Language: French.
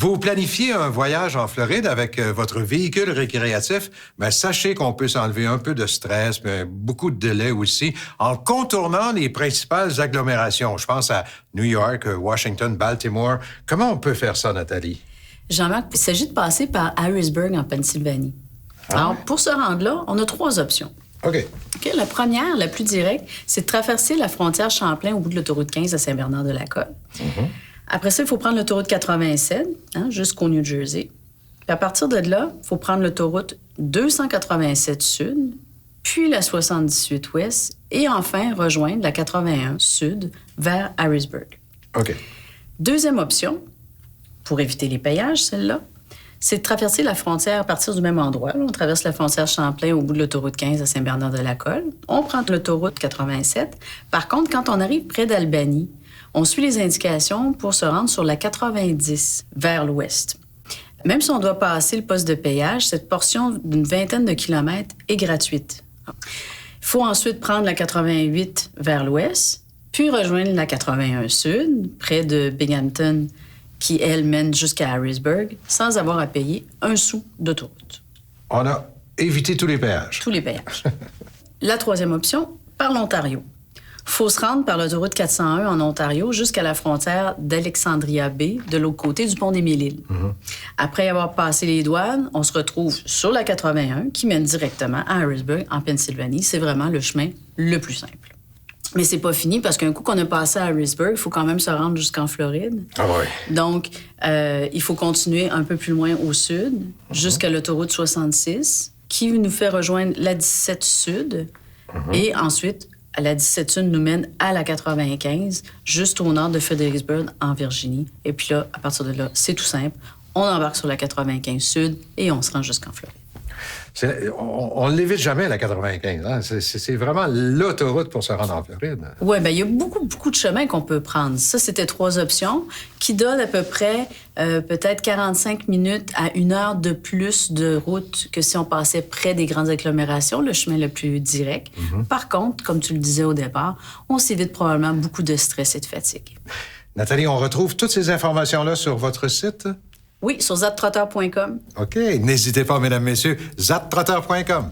Vous planifiez un voyage en Floride avec votre véhicule récréatif, mais sachez qu'on peut s'enlever un peu de stress, mais beaucoup de délai aussi, en contournant les principales agglomérations. Je pense à New York, Washington, Baltimore. Comment on peut faire ça, Nathalie? Jean-Marc, il s'agit de passer par Harrisburg, en Pennsylvanie. Alors, pour se rendre là, on a 3 options. OK. La première, la plus directe, c'est de traverser la frontière Champlain au bout de l'autoroute 15 à Saint-Bernard-de-la-Côte. Après ça, il faut prendre l'autoroute 87 jusqu'au New Jersey. Puis à partir de là, il faut prendre l'autoroute 287 Sud, puis la 78 Ouest, et enfin rejoindre la 81 Sud vers Harrisburg. OK. Deuxième option, pour éviter les payages, celle-là, c'est de traverser la frontière à partir du même endroit. Là, on traverse la frontière Champlain au bout de l'autoroute 15 à Saint-Bernard-de-la-Côte. On prend l'autoroute 87. Par contre, quand on arrive près d'Albany, on suit les indications pour se rendre sur la 90 vers l'ouest. Même si on doit passer le poste de péage, cette portion d'une vingtaine de kilomètres est gratuite. Il faut ensuite prendre la 88 vers l'ouest, puis rejoindre la 81 Sud, près de Binghamton, qui, elle, mène jusqu'à Harrisburg, sans avoir à payer un sou d'autoroute. On a évité tous les péages. Tous les péages. La troisième option, par l'Ontario. Il faut se rendre par l'autoroute 401 en Ontario jusqu'à la frontière d'Alexandria Bay, de l'autre côté du pont des Mille-Îles. Après avoir passé les douanes, on se retrouve sur la 81 qui mène directement à Harrisburg, en Pennsylvanie. C'est vraiment le chemin le plus simple. Mais c'est pas fini parce qu'un coup qu'on a passé à Harrisburg, il faut quand même se rendre jusqu'en Floride. Ah oui. Donc, il faut continuer un peu plus loin au sud, jusqu'à l'autoroute 66, qui nous fait rejoindre la 17 Sud. Et ensuite, la 17 Sud nous mène à la 95, juste au nord de Fredericksburg, en Virginie. Et puis là, à partir de là, c'est tout simple. On embarque sur la 95 Sud et on se rend jusqu'en Floride. On ne l'évite jamais, la 95. Hein? C'est vraiment l'autoroute pour se rendre en Floride. Oui, bien, il y a beaucoup de chemins qu'on peut prendre. Ça, c'était 3 options qui donnent à peu près peut-être 45 minutes à 1 heure de plus de route que si on passait près des grandes agglomérations, le chemin le plus direct. Par contre, comme tu le disais au départ, on s'évite probablement beaucoup de stress et de fatigue. Nathalie, on retrouve toutes ces informations-là sur votre site? Oui, sur zadtrotter.com. OK. N'hésitez pas, mesdames, messieurs, zadtrotter.com.